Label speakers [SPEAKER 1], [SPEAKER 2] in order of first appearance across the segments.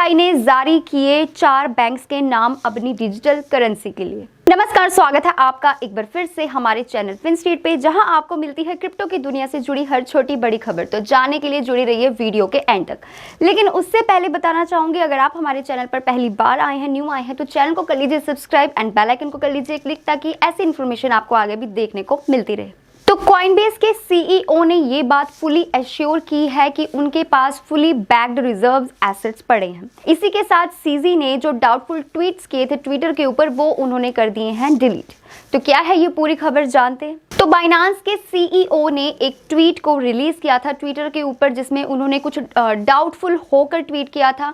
[SPEAKER 1] RBI ने जारी किए 4 बैंक्स के नाम अपनी डिजिटल करेंसी के लिए। नमस्कार, स्वागत है आपका एक बार फिर से हमारे चैनल फिनस्ट्रीट पे, जहां आपको मिलती है क्रिप्टो की दुनिया से जुड़ी हर छोटी बड़ी खबर। तो जानने के लिए जुड़ी रहिए वीडियो के एंड तक। लेकिन उससे पहले बताना चाहूंगी, अगर आप हमारे चैनल पर पहली बार आए हैं, न्यू आए हैं, तो चैनल को कर लीजिए सब्सक्राइब एंड बेल आइकन को कर लीजिए क्लिक, ताकि ऐसी इन्फॉर्मेशन आपको आगे भी देखने को मिलती रहे। तो कॉइनबेस के सीईओ ने ये बात फुली एश्योर की है कि उनके पास फुली बैक्ड रिजर्व एसेट्स पड़े हैं। इसी के साथ सीजी ने जो डाउटफुल ट्वीट्स किए थे ट्विटर के ऊपर, वो उन्होंने कर दिए हैं डिलीट। तो क्या है ये पूरी खबर, जानते हैं। तो बाइनांस के सीईओ ने एक ट्वीट को रिलीज किया था ट्विटर के ऊपर, जिसमें उन्होंने कुछ डाउटफुल होकर ट्वीट किया था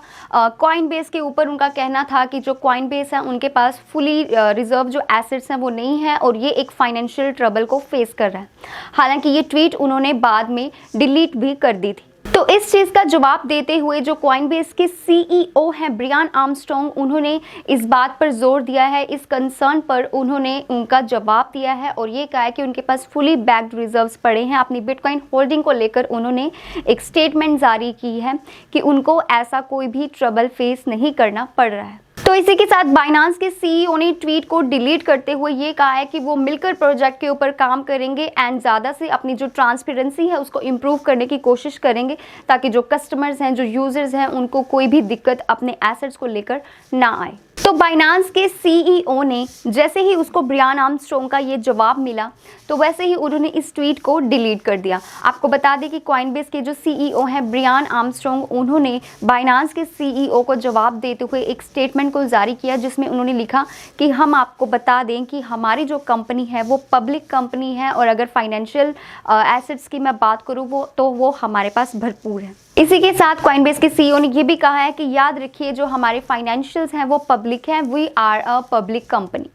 [SPEAKER 1] कॉइनबेस के ऊपर। उनका कहना था कि जो कॉइनबेस है उनके पास फुली रिजर्व जो एसेट्स हैं वो नहीं है और ये एक फाइनेंशियल ट्रबल को फेस कर रहा है। हालांकि ये ट्वीट उन्होंने बाद में डिलीट भी कर दी थी। तो इस चीज़ का जवाब देते हुए जो कॉइनबेस के सीईओ हैं ब्रियान आर्मस्ट्रॉन्ग, उन्होंने इस बात पर जोर दिया है, इस कंसर्न पर उन्होंने उनका जवाब दिया है और ये कहा है कि उनके पास फुली बैक्ड रिजर्व्स पड़े हैं। अपनी बिटकॉइन होल्डिंग को लेकर उन्होंने एक स्टेटमेंट जारी की है कि उनको ऐसा कोई भी ट्रबल फेस नहीं करना पड़ रहा है। तो इसी के साथ बाइनांस के सीईओ ने ट्वीट को डिलीट करते हुए ये कहा है कि वो मिलकर प्रोजेक्ट के ऊपर काम करेंगे एंड ज़्यादा से अपनी जो ट्रांसपेरेंसी है उसको इम्प्रूव करने की कोशिश करेंगे, ताकि जो कस्टमर्स हैं, जो यूजर्स हैं, उनको कोई भी दिक्कत अपने एसेट्स को लेकर ना आए। तो बाइनांस के सीईओ ने जैसे ही उसको ब्रियान आर्मस्ट्रॉन्ग का ये जवाब मिला, तो वैसे ही उन्होंने इस ट्वीट को डिलीट कर दिया। आपको बता दें कि कॉइनबेस के जो सीईओ हैं ब्रियान आर्मस्ट्रॉन्ग, उन्होंने बाइनांस के सीईओ को जवाब देते हुए एक स्टेटमेंट को जारी किया, जिसमें उन्होंने लिखा कि हम आपको बता दें कि हमारी जो कंपनी है वो पब्लिक कंपनी है और अगर फाइनेंशियल एसेट्स की मैं बात करूँ तो वो हमारे पास भरपूर है। इसी के साथ कॉइनबेस के सीईओ ने ये भी कहा है कि याद रखिए जो हमारे फाइनेंशियल्स हैं वो पब्लिक हैं, we are a public company.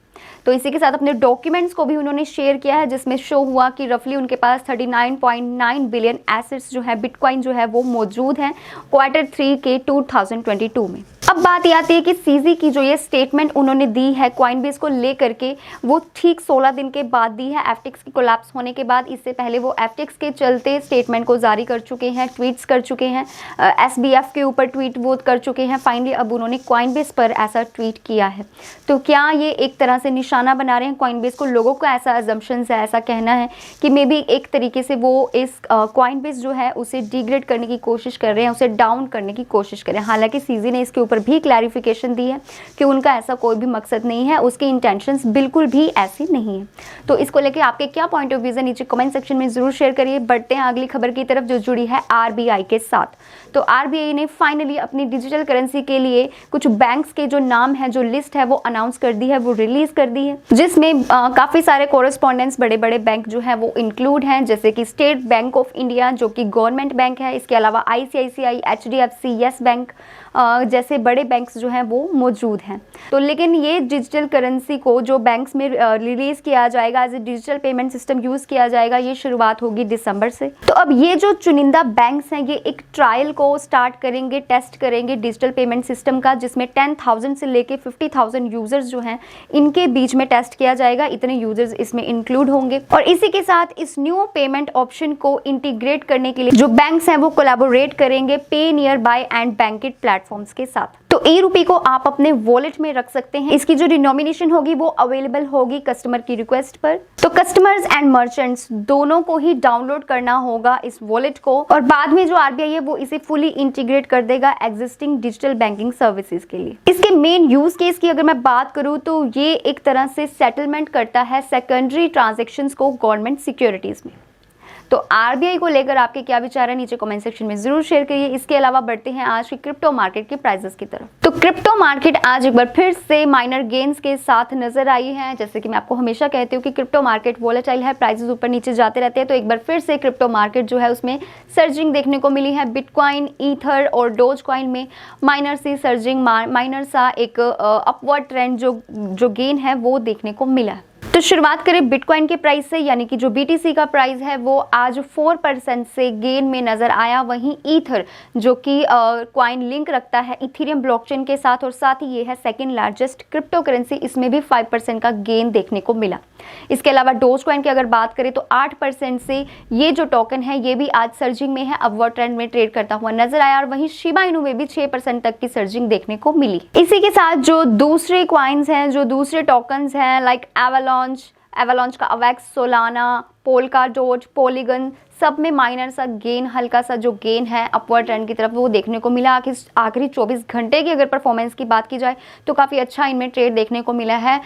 [SPEAKER 1] तो इसी के साथ अपने डॉक्यूमेंट्स को भी उन्होंने शेयर किया है, जिसमें शो हुआ कि रफली उनके पास 39.9 बिलियन एसेट्स जो है बिटकॉइन जो है वो मौजूद हैं Q3 के 2022 में। अब बात ये आती है कि सीजी की जो ये स्टेटमेंट उन्होंने दी है कॉइनबेस को लेकर के, वो ठीक 16 दिन के बाद दी है एफटीएक्स की कोलैप्स होने के बाद। इससे पहले वो एफटीएक्स के चलते स्टेटमेंट को जारी कर चुके हैं, ट्वीट्स कर चुके हैं, एसबीएफ के ऊपर ट्वीट वो कर चुके हैं। फाइनली अब उन्होंने कॉइनबेस पर ऐसा ट्वीट किया है। तो क्या ये एक तरह से निशाना बना रहे हैं कॉइनबेस को? लोगों को ऐसा अजम्पशंस है, ऐसा कहना है कि मे बी एक तरीके से वो इस कॉइनबेस जो है उसे डिग्रेड करने की कोशिश कर रहे हैं, उसे डाउन करने की कोशिश कर रहे हैं। हालांकि सीजी ने इसके ऊपर भी क्लैरिफिकेशन दी है कि उनका ऐसा कोई भी मकसद नहीं है, उसकी इंटेंशंस बिल्कुल भी ऐसी नहीं है। तो इसको लेके आपके क्या पॉइंट ऑफ व्यू है, नीचे कमेंट सेक्शन में जरूर शेयर करिए। बढ़ते हैं अगली खबर की तरफ, जो जुड़ी है आरबीआई के साथ। तो आरबीआई ने फाइनली अपनी डिजिटल करेंसी के लिए कुछ बैंक्स के जो नाम है, जो लिस्ट है वो अनाउंस कर दी है, वो रिलीज कर दी है, जिसमें काफी सारे कोरेस्पॉन्डेंट्स बड़े बड़े बैंक जो है वो इंक्लूड हैं, जैसे कि स्टेट बैंक ऑफ इंडिया जो कि गवर्नमेंट बैंक है। इसके अलावा आईसीआईसीआई, एचडीएफसी, यस बैंक जैसे बड़े बैंक्स जो हैं वो मौजूद हैं। तो लेकिन ये डिजिटल करेंसी को जो बैंक्स में रिलीज किया जाएगा, as a digital payment system use किया जाएगा, ये शुरुआत होगी दिसंबर से। तो अब ये जो चुनिंदा बैंक्स हैं ये एक ट्रायल को स्टार्ट करेंगे, टेस्ट करेंगे डिजिटल पेमेंट सिस्टम का, जिसमें 10,000 से लेके 50,000 यूजर्स जो हैं इनके बीच में टेस्ट किया जाएगा। इतने यूजर्स इसमें इंक्लूड होंगे और इसी के साथ इस न्यू पेमेंट ऑप्शन को इंटीग्रेट करने के लिए जो बैंक्स हैं वो कोलैबोरेट करेंगे पे near by and banquet platforms के साथ। तो ई-रुपी को आप अपने वॉलेट में रख सकते हैं। इसकी जो डिनोमिनेशन होगी वो अवेलेबल होगी कस्टमर की रिक्वेस्ट पर। तो कस्टमर्स एंड मर्चेंट्स दोनों को ही डाउनलोड करना होगा इस वॉलेट को, और बाद में जो आरबीआई है वो इसे फुली इंटीग्रेट कर देगा एग्जिस्टिंग डिजिटल बैंकिंग सर्विसेज के लिए। इसके मेन यूज केस की अगर मैं बात करूं तो ये एक तरह से सेटलमेंट करता है सेकेंडरी ट्रांजेक्शन्स को गवर्नमेंट सिक्योरिटीज में। तो आरबीआई को लेकर आपके क्या विचार है, नीचे कमेंट सेक्शन में जरूर शेयर करिए। इसके अलावा बढ़ते हैं आज की क्रिप्टो मार्केट के प्राइसेस की तरफ। तो क्रिप्टो मार्केट आज एक बार फिर से माइनर गेन्स के साथ नजर आई है। जैसे कि मैं आपको हमेशा कहती हूँ कि क्रिप्टो मार्केट वोलेटाइल है, प्राइसेस ऊपर नीचे जाते रहते हैं। तो एक बार फिर से क्रिप्टो मार्केट जो है उसमें सर्जिंग देखने को मिली है। बिटकॉइन, ईथर और डोज कॉइन में माइनर सी सर्जिंग, माइनर सा एक अपवर्ड ट्रेंड जो गेन है वो देखने को मिला है। तो शुरुआत करें बिटकॉइन के प्राइस से, यानी कि जो BTC का प्राइस है वो आज 4% से गेन में नजर आया। वहीं ईथर जो कि कॉइन लिंक रखता है इथेरियम ब्लॉकचेन के साथ और साथ ही ये है सेकंड लार्जेस्ट क्रिप्टो करेंसी, इसमें भी 5% का गेन देखने को मिला। इसके अलावा डोज कॉइन की अगर बात करें तो 8% से ये जो टोकन है ये भी आज सर्जिंग में है, अपवर्ड ट्रेंड में ट्रेड करता हुआ नजर आया। और वहीं शिबा इनू में भी 6% तक की सर्जिंग देखने को मिली। इसी के साथ जो दूसरे कॉइन्स हैं, जो दूसरे टोकन्स हैं लाइक एवलॉन्च का awakes, Solana, polka dot, polygon, सब में माइनर सा गेन, हल्का सा जो गेन है अपवर्ड ट्रेंड की तरफ वो देखने को मिला। आखिरी 24 घंटे की अगर परफॉर्मेंस की बात की जाए तो काफ़ी अच्छा इनमें ट्रेड देखने को मिला है।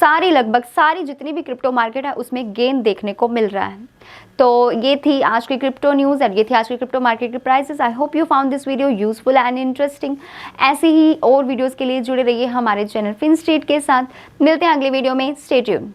[SPEAKER 1] लगभग सारी जितनी भी क्रिप्टो मार्केट है उसमें गेन देखने को मिल रहा है। तो ये थी आज की क्रिप्टो न्यूज़ और ये थी आज की क्रिप्टो मार्केट के prices. I hope you found this video useful and interesting. ऐसी ही और वीडियोज़ के लिए जुड़े रहिए हमारे चैनल फिन स्ट्रीट के साथ। मिलते हैं अगले वीडियो में। Stay tuned.